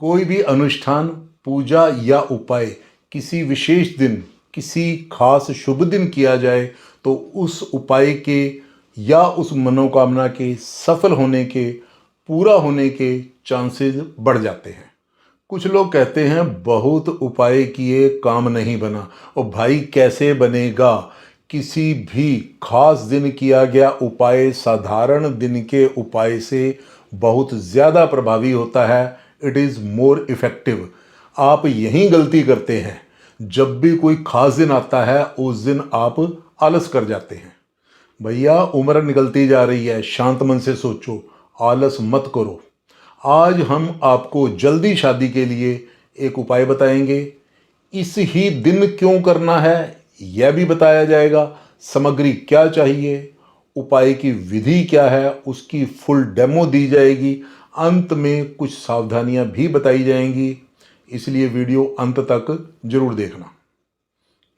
कोई भी अनुष्ठान, पूजा या उपाय किसी विशेष दिन, किसी खास शुभ दिन किया जाए तो उस उपाय के या उस मनोकामना के सफल होने के, पूरा होने के चांसेस बढ़ जाते हैं। कुछ लोग कहते हैं बहुत उपाय किए काम नहीं बना। और भाई कैसे बनेगा? किसी भी खास दिन किया गया उपाय साधारण दिन के उपाय से बहुत ज़्यादा प्रभावी होता है। It is more effective. आप यही गलती करते हैं। जब भी कोई खास दिन आता है उस दिन आप आलस कर जाते हैं। भैया उम्र निकलती जा रही है, शांत मन से सोचो, आलस मत करो। आज हम आपको जल्दी शादी के लिए एक उपाय बताएंगे। इस ही दिन क्यों करना है यह भी बताया जाएगा। सामग्री क्या चाहिए, उपाय की विधि क्या है, उसकी फुल डेमो दी जाएगी। अंत में कुछ सावधानियां भी बताई जाएंगी, इसलिए वीडियो अंत तक जरूर देखना।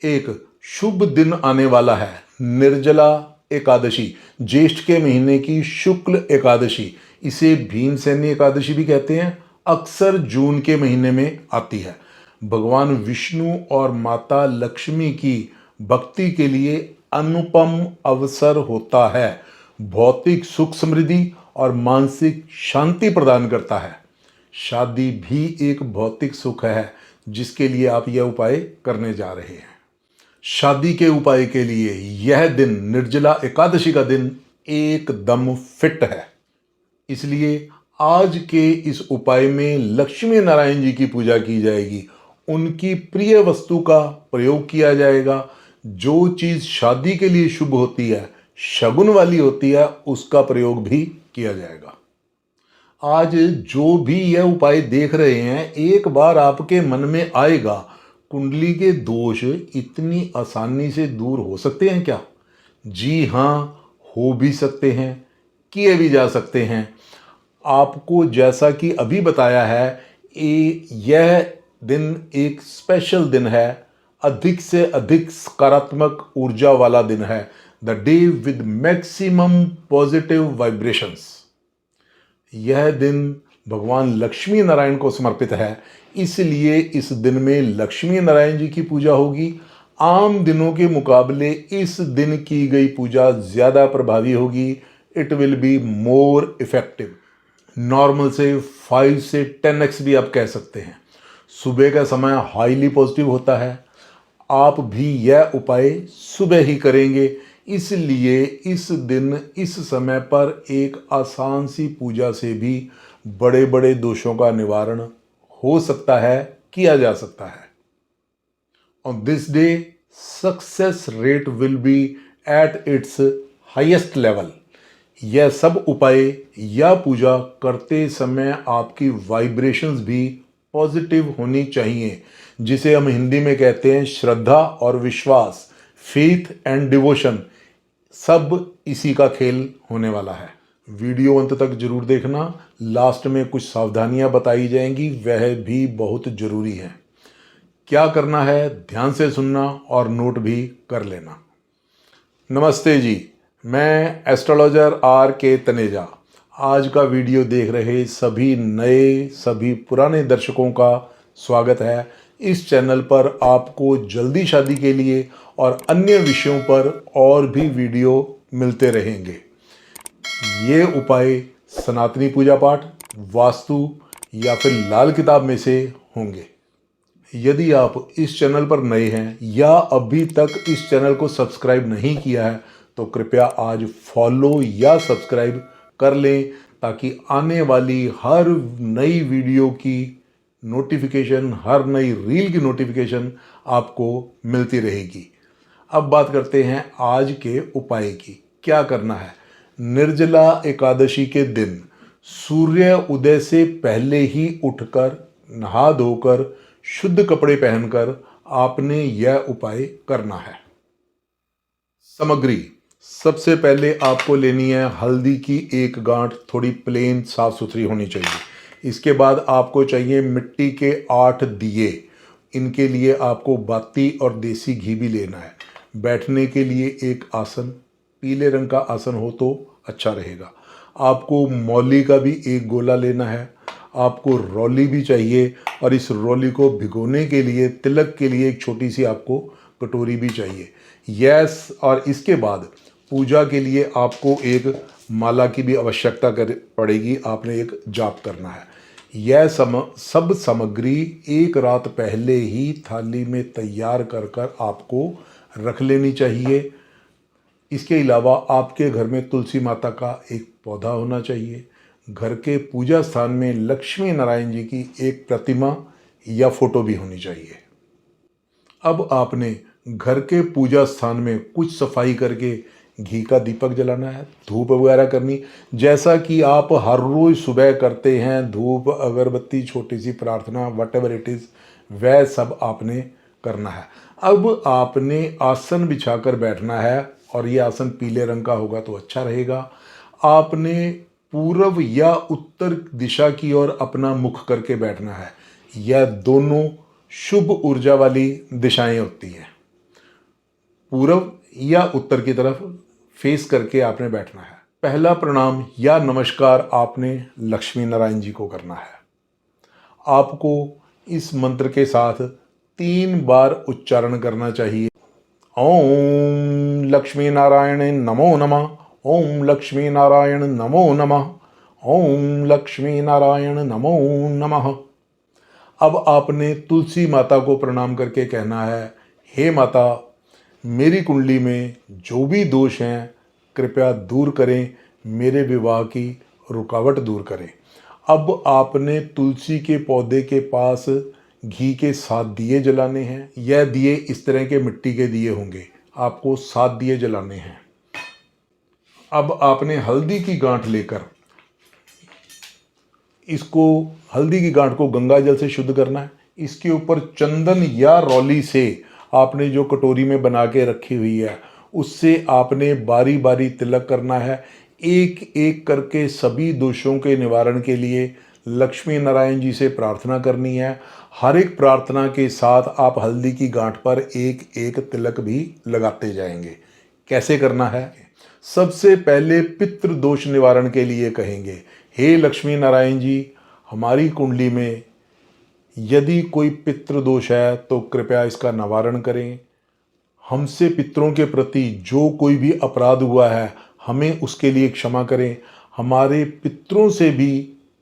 एक शुभ दिन आने वाला है, निर्जला एकादशी, ज्येष्ठ के महीने की शुक्ल एकादशी। इसे भीमसेनी एकादशी भी कहते हैं। अक्सर जून के महीने में आती है। भगवान विष्णु और माता लक्ष्मी की भक्ति के लिए अनुपम अवसर होता है। भौतिक सुख समृद्धि और मानसिक शांति प्रदान करता है। शादी भी एक भौतिक सुख है जिसके लिए आप यह उपाय करने जा रहे हैं। शादी के उपाय के लिए यह दिन, निर्जला एकादशी का दिन, एकदम फिट है। इसलिए आज के इस उपाय में लक्ष्मी नारायण जी की पूजा की जाएगी। उनकी प्रिय वस्तु का प्रयोग किया जाएगा। जो चीज़ शादी के लिए शुभ होती है, शगुन वाली होती है, उसका प्रयोग भी किया जाएगा। आज जो भी यह उपाय देख रहे हैं, एक बार आपके मन में आएगा, कुंडली के दोष इतनी आसानी से दूर हो सकते हैं क्या? जी हाँ, हो भी सकते हैं, किए भी जा सकते हैं। आपको जैसा कि अभी बताया है, यह दिन एक स्पेशल दिन है। अधिक से अधिक सकारात्मक ऊर्जा वाला दिन है। The day with maximum positive vibrations. यह दिन भगवान लक्ष्मी नारायण को समर्पित है, इसलिए इस दिन में लक्ष्मी नारायण जी की पूजा होगी। आम दिनों के मुकाबले इस दिन की गई पूजा ज़्यादा प्रभावी होगी। It will be more effective. Normal से 5 से 10x भी आप कह सकते हैं। सुबह का समय हाईली पॉजिटिव होता है। आप भी यह उपाय सुबह ही करेंगे, इसलिए इस दिन, इस समय पर एक आसान सी पूजा से भी बड़े बड़े दोषों का निवारण हो सकता है, किया जा सकता है। On this day success rate will be at its highest level. यह सब उपाय या पूजा करते समय आपकी वाइब्रेशंस भी पॉजिटिव होनी चाहिए, जिसे हम हिंदी में कहते हैं श्रद्धा और विश्वास, फेथ एंड डिवोशन। सब इसी का खेल होने वाला है। वीडियो अंत तक जरूर देखना। लास्ट में कुछ सावधानियां बताई जाएंगी, वह भी बहुत जरूरी है। क्या करना है ध्यान से सुनना और नोट भी कर लेना। नमस्ते जी, मैं एस्ट्रोलॉजर R.K. तनेजा। आज का वीडियो देख रहे सभी नए, सभी पुराने दर्शकों का स्वागत है। इस चैनल पर आपको जल्दी शादी के लिए और अन्य विषयों पर और भी वीडियो मिलते रहेंगे। ये उपाय सनातनी पूजा पाठ, वास्तु या फिर लाल किताब में से होंगे। यदि आप इस चैनल पर नए हैं या अभी तक इस चैनल को सब्सक्राइब नहीं किया है तो कृपया आज फॉलो या सब्सक्राइब कर लें, ताकि आने वाली हर नई वीडियो की नोटिफिकेशन, हर नई रील की नोटिफिकेशन आपको मिलती रहेगी। अब बात करते हैं आज के उपाय की। क्या करना है? निर्जला एकादशी के दिन सूर्य उदय से पहले ही उठकर, नहा धोकर, शुद्ध कपड़े पहनकर आपने यह उपाय करना है। सामग्री, सबसे पहले आपको लेनी है हल्दी की एक गांठ, थोड़ी प्लेन साफ सुथरी होनी चाहिए। इसके बाद आपको चाहिए मिट्टी के 8 दिए। इनके लिए आपको बाती और देसी घी भी लेना है। बैठने के लिए एक आसन, पीले रंग का आसन हो तो अच्छा रहेगा। आपको मौली का भी एक गोला लेना है। आपको रौली भी चाहिए और इस रौली को भिगोने के लिए, तिलक के लिए एक छोटी सी आपको कटोरी भी चाहिए। यस, और इसके बाद पूजा के लिए आपको एक माला की भी आवश्यकता पड़ेगी। आपने एक जाप करना है। यह सब सामग्री एक रात पहले ही थाली में तैयार कर कर आपको रख लेनी चाहिए। इसके अलावा आपके घर में तुलसी माता का एक पौधा होना चाहिए। घर के पूजा स्थान में लक्ष्मी नारायण जी की एक प्रतिमा या फोटो भी होनी चाहिए। अब आपने घर के पूजा स्थान में कुछ सफाई करके घी का दीपक जलाना है, धूप वगैरह करनी, जैसा कि आप हर रोज़ सुबह करते हैं। धूप, अगरबत्ती, छोटी सी प्रार्थना, वट एवर इट इज़, वह सब आपने करना है। अब आपने आसन बिछाकर बैठना है और ये आसन पीले रंग का होगा तो अच्छा रहेगा। आपने पूर्व या उत्तर दिशा की ओर अपना मुख करके बैठना है। यह दोनों शुभ ऊर्जा वाली दिशाएं होती हैं। पूर्व या उत्तर की तरफ फेस करके आपने बैठना है। पहला प्रणाम या नमस्कार आपने लक्ष्मी नारायण जी को करना है। आपको इस मंत्र के साथ 3 बार उच्चारण करना चाहिए। ओम लक्ष्मी नारायण नमो नमः, ओम लक्ष्मी नारायण नमो नमः, ओम लक्ष्मी नारायण नमो नमः। अब आपने तुलसी माता को प्रणाम करके कहना है, हे माता, मेरी कुंडली में जो भी दोष हैं कृपया दूर करें, मेरे विवाह की रुकावट दूर करें। अब आपने तुलसी के पौधे के पास घी के 7 दिए जलाने हैं। यह दिए इस तरह के मिट्टी के दिए होंगे। आपको 7 दिए जलाने हैं। अब आपने हल्दी की गांठ लेकर हल्दी की गांठ को गंगा जल से शुद्ध करना है। इसके ऊपर चंदन या रौली से आपने जो कटोरी में बना के रखी हुई है उससे आपने बारी बारी तिलक करना है। एक एक करके सभी दोषों के निवारण के लिए लक्ष्मी नारायण जी से प्रार्थना करनी है। हर एक प्रार्थना के साथ आप हल्दी की गांठ पर एक एक तिलक भी लगाते जाएंगे। कैसे करना है? सबसे पहले पितृ दोष निवारण के लिए कहेंगे, हे लक्ष्मी नारायण जी, हमारी कुंडली में यदि कोई पितृ दोष है तो कृपया इसका निवारण करें। हमसे पितरों के प्रति जो कोई भी अपराध हुआ है हमें उसके लिए क्षमा करें। हमारे पितरों से भी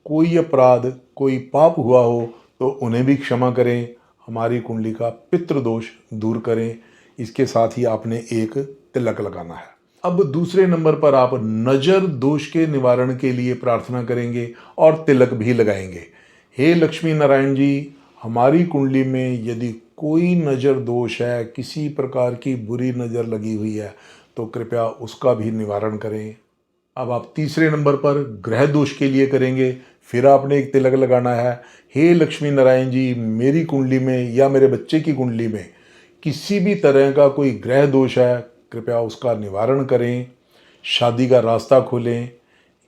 कोई अपराध, कोई पाप हुआ हो तो उन्हें भी क्षमा करें। हमारी कुंडली का पितृ दोष दूर करें। इसके साथ ही आपने एक तिलक लगाना है। अब दूसरे नंबर पर आप नज़र दोष के निवारण के लिए प्रार्थना करेंगे और तिलक भी लगाएंगे। हे लक्ष्मी नारायण जी, हमारी कुंडली में यदि कोई नज़र दोष है, किसी प्रकार की बुरी नज़र लगी हुई है तो कृपया उसका भी निवारण करें। अब आप तीसरे नंबर पर ग्रह दोष के लिए करेंगे। फिर आपने एक तिलक लगाना है। हे लक्ष्मी नारायण जी, मेरी कुंडली में या मेरे बच्चे की कुंडली में किसी भी तरह का कोई ग्रह दोष है, कृपया उसका निवारण करें, शादी का रास्ता खोलें।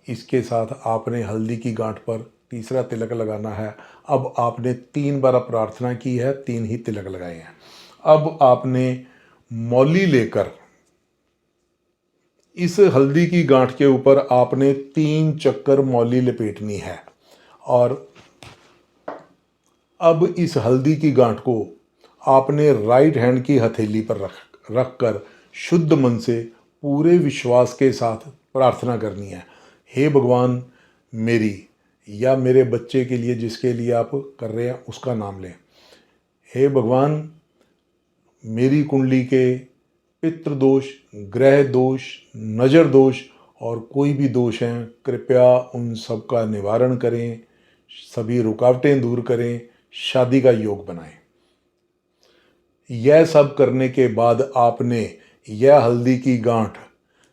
इसके साथ आपने हल्दी की गांठ पर तीसरा तिलक लगाना है। अब आपने 3 बार प्रार्थना की है, 3 ही तिलक लगाए हैं। अब आपने मौली लेकर इस हल्दी की गांठ के ऊपर आपने 3 चक्कर मौली लपेटनी है और अब इस हल्दी की गांठ को आपने राइट हैंड की हथेली पर रख कर शुद्ध मन से पूरे विश्वास के साथ प्रार्थना करनी है। हे भगवान, मेरी या मेरे बच्चे के लिए, जिसके लिए आप कर रहे हैं उसका नाम लें। हे भगवान, मेरी कुंडली के पितृदोष, ग्रह दोष, नज़र दोष और कोई भी दोष हैं, कृपया उन सब का निवारण करें, सभी रुकावटें दूर करें, शादी का योग बनाएं। यह सब करने के बाद आपने यह हल्दी की गांठ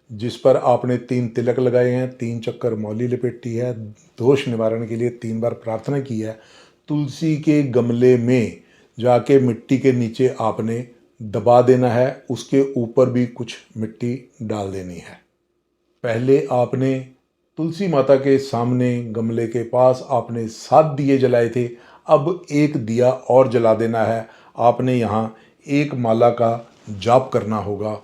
जिस पर आपने 3 तिलक लगाए हैं, 3 चक्कर मौली लपेटी है, दोष निवारण के लिए 3 बार प्रार्थना की है, तुलसी के गमले में जाके मिट्टी के नीचे आपने दबा देना है। उसके ऊपर भी कुछ मिट्टी डाल देनी है। पहले आपने तुलसी माता के सामने गमले के पास आपने 7 दिए जलाए थे। अब एक दिया और जला देना है। आपने यहाँ एक माला का जाप करना होगा।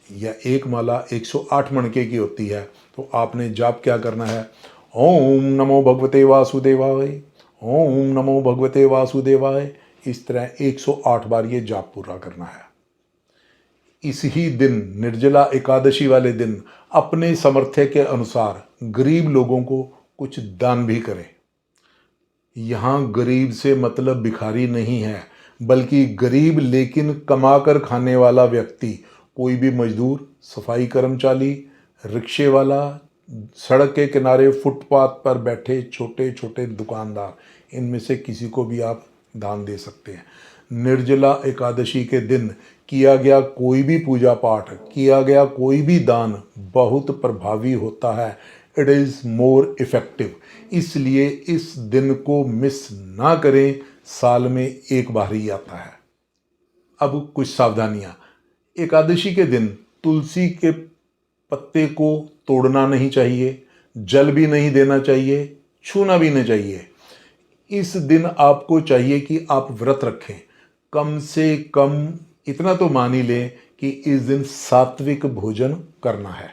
यह एक माला 108 मणके की होती है। तो आपने जाप क्या करना है? ओम नमो भगवते वासुदेवाय, ओम नमो भगवते वासुदेवाय। इस तरह 108 बार ये जाप पूरा करना है। इस ही दिन निर्जला एकादशी वाले दिन अपने सामर्थ्य के अनुसार गरीब लोगों को कुछ दान भी करें। यहाँ गरीब से मतलब भिखारी नहीं है, बल्कि गरीब लेकिन कमाकर खाने वाला व्यक्ति, कोई भी मजदूर, सफाई कर्मचारी, रिक्शे वाला, सड़क के किनारे फुटपाथ पर बैठे छोटे छोटे दुकानदार, इनमें से किसी को भी आप दान दे सकते हैं। निर्जला एकादशी के दिन किया गया कोई भी पूजा पाठ, किया गया कोई भी दान बहुत प्रभावी होता है। It is more effective. इसलिए इस दिन को मिस ना करें, साल में एक बार ही आता है। अब कुछ सावधानियां। एकादशी के दिन तुलसी के पत्ते को तोड़ना नहीं चाहिए, जल भी नहीं देना चाहिए, छूना भी नहीं चाहिए। इस दिन आपको चाहिए कि आप व्रत रखें। कम से कम इतना तो मान ही लें कि इस दिन सात्विक भोजन करना है।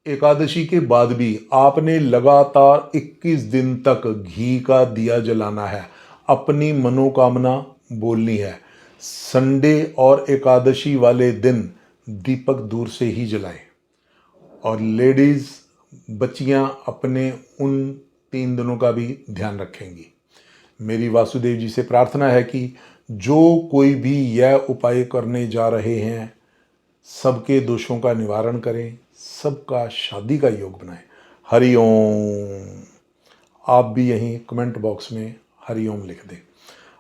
एकादशी के बाद भी आपने लगातार 21 दिन तक घी का दिया जलाना है, अपनी मनोकामना बोलनी है। संडे और एकादशी वाले दिन दीपक दूर से ही जलाएं। और लेडीज़, बच्चियां अपने उन 3 दिनों का भी ध्यान रखेंगी। मेरी वासुदेव जी से प्रार्थना है कि जो कोई भी यह उपाय करने जा रहे हैं, सबके दोषों का निवारण करें, सबका शादी का योग बनाएं। हरि ओम। आप भी यहीं कमेंट बॉक्स में हरि ओम लिख दें।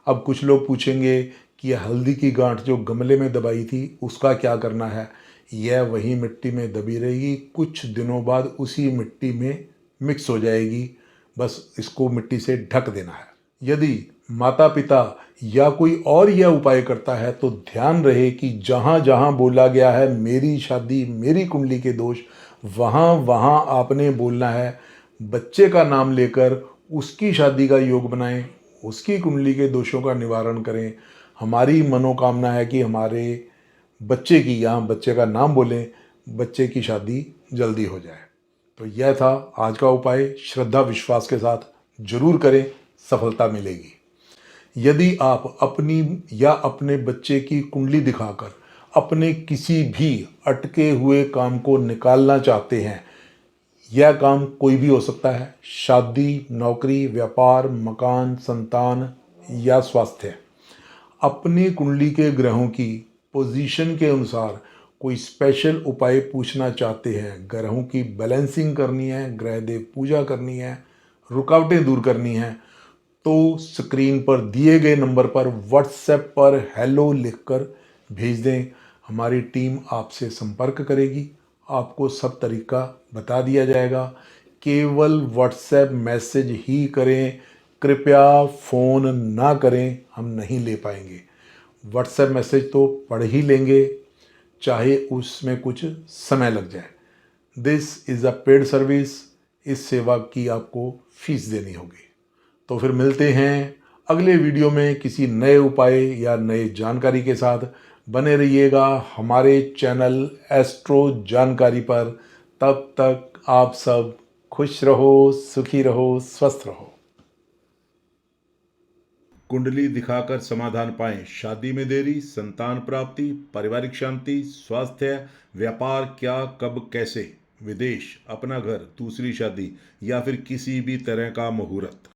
अब कुछ लोग पूछेंगे कि यह हल्दी की गांठ जो गमले में दबाई थी उसका क्या करना है। यह वही मिट्टी में दबी रहेगी, कुछ दिनों बाद उसी मिट्टी में मिक्स हो जाएगी। बस इसको मिट्टी से ढक देना है। यदि माता पिता या कोई और यह उपाय करता है तो ध्यान रहे कि जहाँ जहाँ बोला गया है मेरी शादी मेरी कुंडली के दोष, वहाँ वहाँ आपने बोलना है। बच्चे का नाम लेकर उसकी शादी का योग बनाएं, उसकी कुंडली के दोषों का निवारण करें। हमारी मनोकामना है कि हमारे बच्चे की, यहाँ बच्चे का नाम बोलें, बच्चे की शादी जल्दी हो जाए। तो यह था आज का उपाय। श्रद्धा विश्वास के साथ जरूर करें, सफलता मिलेगी। यदि आप अपनी या अपने बच्चे की कुंडली दिखाकर अपने किसी भी अटके हुए काम को निकालना चाहते हैं, यह काम कोई भी हो सकता है, शादी, नौकरी, व्यापार, मकान, संतान या स्वास्थ्य। अपनी कुंडली के ग्रहों की पोजीशन के अनुसार कोई स्पेशल उपाय पूछना चाहते हैं, ग्रहों की बैलेंसिंग करनी है, ग्रह देव पूजा करनी है, रुकावटें दूर करनी है, तो स्क्रीन पर दिए गए नंबर पर व्हाट्सएप पर हेलो लिखकर भेज दें। हमारी टीम आपसे संपर्क करेगी, आपको सब तरीका बता दिया जाएगा। केवल व्हाट्सएप मैसेज ही करें, कृपया फ़ोन ना करें, हम नहीं ले पाएंगे। व्हाट्सएप मैसेज तो पढ़ ही लेंगे, चाहे उसमें कुछ समय लग जाए। This is a paid service. इस सेवा की आपको फीस देनी होगी। तो फिर मिलते हैं अगले वीडियो में किसी नए उपाय या नए जानकारी के साथ। बने रहिएगा हमारे चैनल एस्ट्रो जानकारी पर। तब तक आप सब खुश रहो, सुखी रहो, स्वस्थ रहो। कुंडली दिखाकर समाधान पाएं। शादी में देरी, संतान प्राप्ति, पारिवारिक शांति, स्वास्थ्य, व्यापार, क्या, कब, कैसे, विदेश, अपना घर, दूसरी शादी या फिर किसी भी तरह का मुहूर्त।